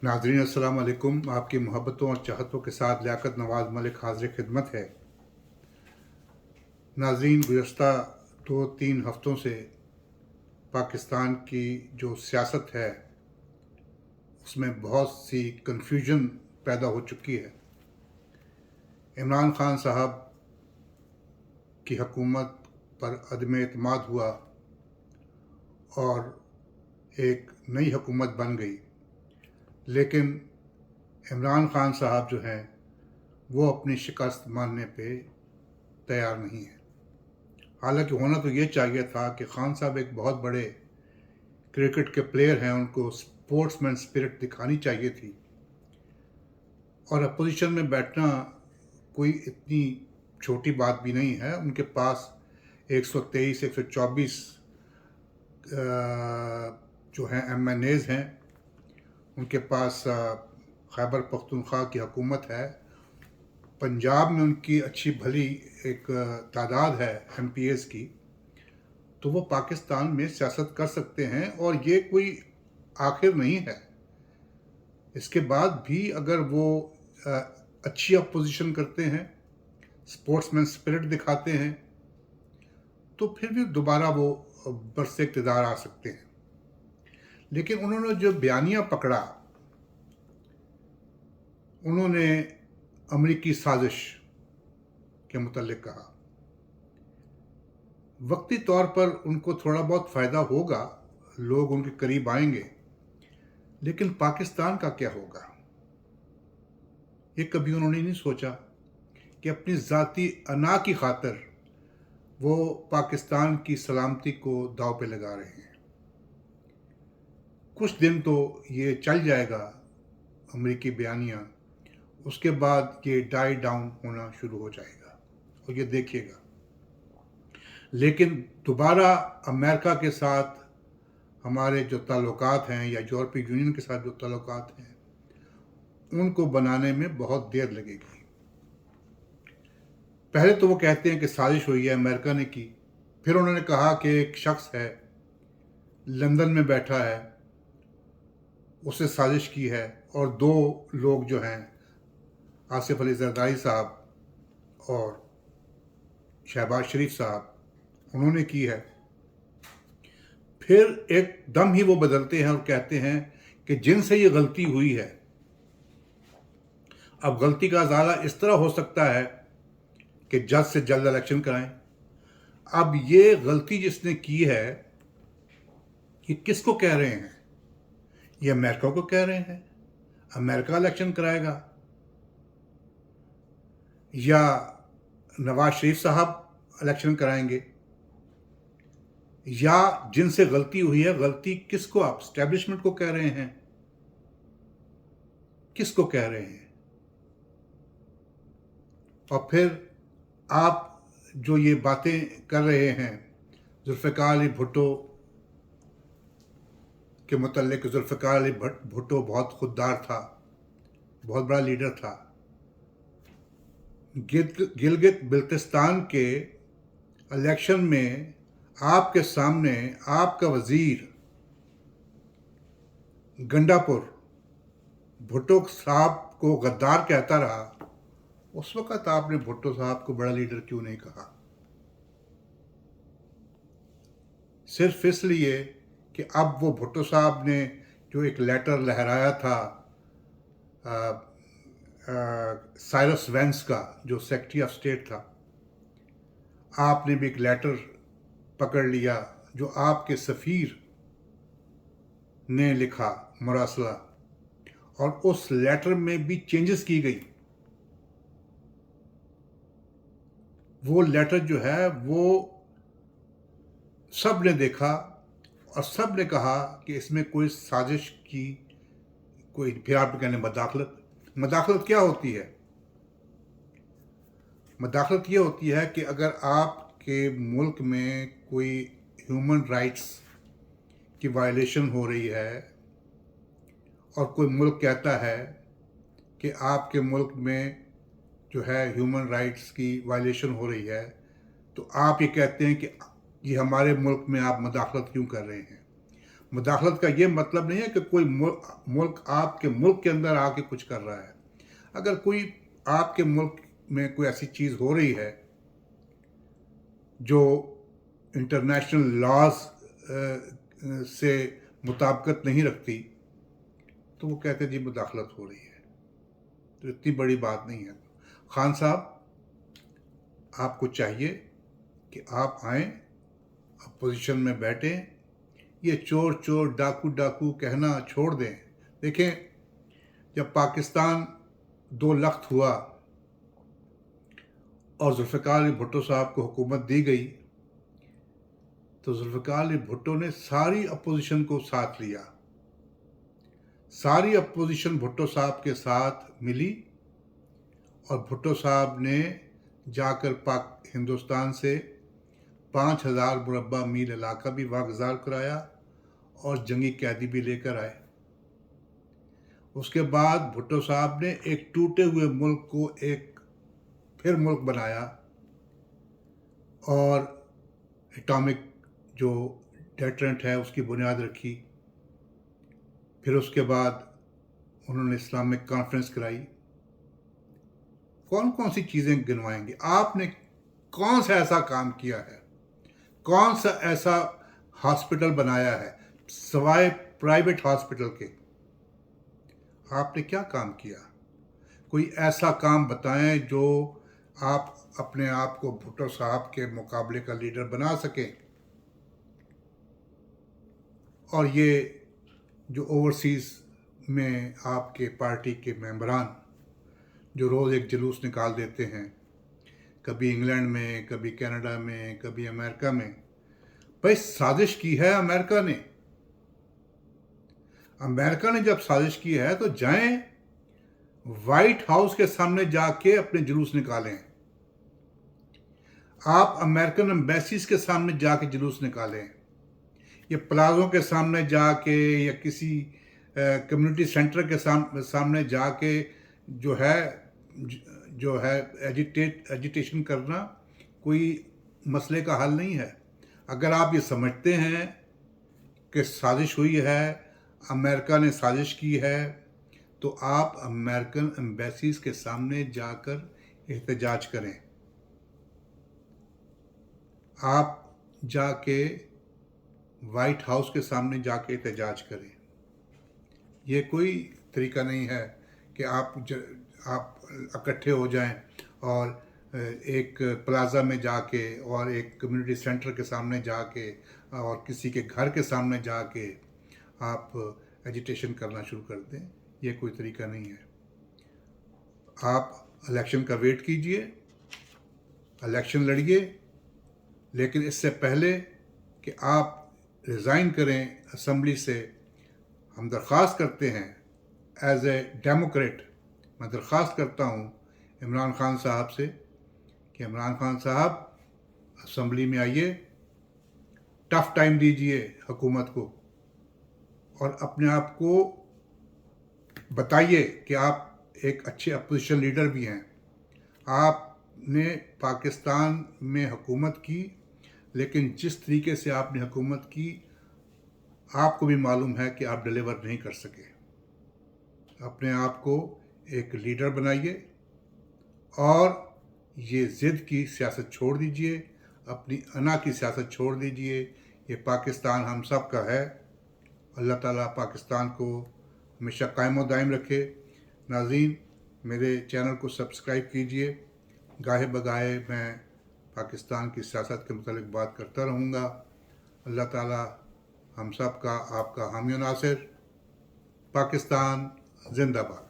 नाजरीन अस्सलाम वालेकुम। आपकी मोहब्बतों और चाहतों के साथ लियाकत नवाज़ मलिक हाज़िर खिदमत है। नाजरीन, गुज़श्ता 2-3 हफ़्तों से पाकिस्तान की जो सियासत है उसमें बहुत सी कन्फ्यूजन पैदा हो चुकी है। इमरान खान साहब की हुकूमत पर अदम एतमाद हुआ और एक नई हुकूमत बन गई, लेकिन इमरान खान साहब जो हैं वो अपनी शिकस्त मानने पे तैयार नहीं है। हालांकि होना तो ये चाहिए था कि खान साहब एक बहुत बड़े क्रिकेट के प्लेयर हैं, उनको स्पोर्ट्समैन स्पिरिट दिखानी चाहिए थी, और अपोजिशन में बैठना कोई इतनी छोटी बात भी नहीं है। उनके पास 123 124 जो हैं MNAs हैं, उनके पास खैबर पख्तूनख्वा की हुकूमत है, पंजाब में उनकी अच्छी भली एक तादाद है MPs की, तो वो पाकिस्तान में सियासत कर सकते हैं और ये कोई आखिर नहीं है। इसके बाद भी अगर वो अच्छी अपोजिशन करते हैं, स्पोर्ट्समैन स्पिरिट दिखाते हैं, तो फिर भी दोबारा वो बरसे इक़्तिदार आ सकते हैं। लेकिन उन्होंने जो बयानिया पकड़ा, उन्होंने अमरीकी साजिश के मुतल्लिक़ कहा। वक्ती तौर पर उनको थोड़ा बहुत फ़ायदा होगा, लोग उनके करीब आएंगे, लेकिन पाकिस्तान का क्या होगा? ये कभी उन्होंने नहीं सोचा कि अपनी ज़ाती अना की खातिर वो पाकिस्तान की सलामती को दांव पे लगा रहे हैं। कुछ दिन तो ये चल जाएगा अमरीकी बयानिया, उसके बाद ये डाई डाउन होना शुरू हो जाएगा और ये देखिएगा। लेकिन दोबारा अमेरिका के साथ हमारे जो ताल्लुकात हैं या यूरोपीय यूनियन के साथ जो ताल्लुकात हैं, उनको बनाने में बहुत देर लगेगी। पहले तो वो कहते हैं कि साजिश हुई है, अमेरिका ने की। फिर उन्होंने कहा कि एक शख्स है लंदन में बैठा है, उससे साजिश की है, और 2 लोग जो हैं आसिफ अली जरदारी साहब और शहबाज शरीफ साहब, उन्होंने की है। फिर एकदम ही वो बदलते हैं और कहते हैं कि जिनसे ये गलती हुई है, अब गलती का अजाला इस तरह हो सकता है कि जल्द से जल्द इलेक्शन कराएं। अब ये गलती जिसने की है, ये किसको कह रहे हैं? ये अमेरिका को कह रहे हैं, अमेरिका इलेक्शन कराएगा, या नवाज शरीफ साहब इलेक्शन कराएंगे, या जिनसे गलती हुई है, गलती किसको आप एस्टेब्लिशमेंट को कह रहे हैं, किसको कह रहे हैं? और फिर आप जो ये बातें कर रहे हैं जुल्फ़िकार अली भुट्टो के मुतल्लिक़, जुल्फ़िकार अली भुट्टो बहुत खुददार था, बहुत बड़ा लीडर था। गिलगित बिल्तिस्तान के इलेक्शन में आपके सामने आपका वज़ीर गंडापुर भुट्टो साहब को गद्दार कहता रहा। उस वक़्त आपने भुट्टो साहब को बड़ा लीडर क्यों नहीं कहा? सिर्फ इसलिए कि अब वो भुट्टो साहब ने जो एक लेटर लहराया था साइरस वेंस का, जो सेक्रेटरी ऑफ स्टेट था, आपने भी एक लेटर पकड़ लिया जो आपके सफ़ीर ने लिखा मुरासला, और उस लेटर में भी चेंजेस की गई। वो लेटर जो है वो सब ने देखा और सब ने कहा कि इसमें कोई साजिश की, कोई, फिर आप कहने मदाखलत क्या होती है? मदाखलत ये होती है कि अगर आपके मुल्क में कोई ह्यूमन राइट्स की वायलेशन हो रही है और कोई मुल्क कहता है कि आपके मुल्क में जो है ह्यूमन राइट्स की वायलेशन हो रही है, तो आप ये कहते हैं कि ये हमारे मुल्क में आप मदाखलत क्यों कर रहे हैं? مداخلت کا یہ مطلب نہیں ہے کہ کوئی ملک آپ کے ملک کے اندر آ کے کچھ کر رہا ہے. اگر کوئی آپ کے ملک میں کوئی ایسی چیز ہو رہی ہے جو انٹرنیشنل لاز سے مطابقت نہیں رکھتی تو وہ کہتے ہیں جی مداخلت ہو رہی ہے. تو اتنی بڑی بات نہیں ہے. خان صاحب آپ کو چاہیے کہ آپ آئیں, اپوزیشن میں بیٹھیں, یہ چور چور ڈاکو ڈاکو کہنا چھوڑ دیں. دیکھیں جب پاکستان 2 لخت ہوا اور ذوالفقار علی بھٹو صاحب کو حکومت دی گئی تو ذوالفقار علی بھٹو نے ساری اپوزیشن کو ساتھ لیا. ساری اپوزیشن بھٹو صاحب کے ساتھ ملی اور بھٹو صاحب نے جا کر ہندوستان سے 5000 مربع میل علاقہ بھی واگزار کرایا اور جنگی قیدی بھی لے کر آئے. اس کے بعد بھٹو صاحب نے ایک ٹوٹے ہوئے ملک کو ایک پھر ملک بنایا اور ایٹامک جو ڈیٹرنٹ ہے اس کی بنیاد رکھی. پھر اس کے بعد انہوں نے اسلامک کانفرنس کرائی. کون کون سی چیزیں گنوائیں گے؟ آپ نے کون سا ایسا کام کیا ہے؟ کون سا ایسا ہاسپٹل بنایا ہے سوائے پرائیویٹ ہاسپٹل کے؟ آپ نے کیا کام کیا؟ کوئی ایسا کام بتائیں جو آپ اپنے آپ کو بھٹو صاحب کے مقابلے کا لیڈر بنا سکیں. اور یہ جو اوورسیز میں آپ کے پارٹی کے ممبران جو روز ایک جلوس نکال دیتے ہیں, کبھی انگلینڈ میں, کبھی کینیڈا میں, کبھی امریکہ میں, بھائی سازش کی ہے امریکہ نے. امریکہ نے جب سازش کی ہے تو جائیں وائٹ ہاؤس کے سامنے جا کے اپنے جلوس نکالیں. آپ امریکن ایمبیسیز کے سامنے جا کے جلوس نکالیں. یہ پلازوں کے سامنے جا کے یا کسی کمیونٹی سینٹر کے سامنے جا کے جو ہے ایجیٹیشن کرنا کوئی مسئلے کا حل نہیں ہے. اگر آپ یہ سمجھتے ہیں کہ سازش ہوئی ہے, امریکہ نے سازش کی ہے, تو آپ امریکن ایمبیسیز کے سامنے جا کر احتجاج کریں. آپ جا کے وائٹ ہاؤس کے سامنے جا کے احتجاج کریں. یہ کوئی طریقہ نہیں ہے کہ آپ اکٹھے ہو جائیں اور ایک پلازا میں جا کے اور ایک کمیونٹی سینٹر کے سامنے جا کے اور کسی کے گھر کے سامنے جا کے آپ ایجیٹیشن کرنا شروع کر دیں. یہ کوئی طریقہ نہیں ہے. آپ الیکشن کا ویٹ کیجئے, الیکشن لڑیے, لیکن اس سے پہلے کہ آپ ریزائن کریں اسمبلی سے, ہم درخواست کرتے ہیں ایز اے ڈیموکریٹ, میں درخواست کرتا ہوں عمران خان صاحب سے کہ عمران خان صاحب اسمبلی میں آئیے, ٹف ٹائم دیجئے حکومت کو اور اپنے آپ کو بتائیے کہ آپ ایک اچھے اپوزیشن لیڈر بھی ہیں. آپ نے پاکستان میں حکومت کی, لیکن جس طریقے سے آپ نے حکومت کی آپ کو بھی معلوم ہے کہ آپ ڈیلیور نہیں کر سکے. اپنے آپ کو ایک لیڈر بنائیے اور یہ ضد کی سیاست چھوڑ دیجئے, اپنی انا کی سیاست چھوڑ دیجئے. یہ پاکستان ہم سب کا ہے. اللہ تعالیٰ پاکستان کو ہمیشہ قائم و دائم رکھے. ناظرین, میرے چینل کو سبسکرائب کیجئے. گاہے بگاہے میں پاکستان کی سیاست کے متعلق بات کرتا رہوں گا. اللہ تعالیٰ ہم سب کا, آپ کا حامی و ناصر. پاکستان زندہ باد.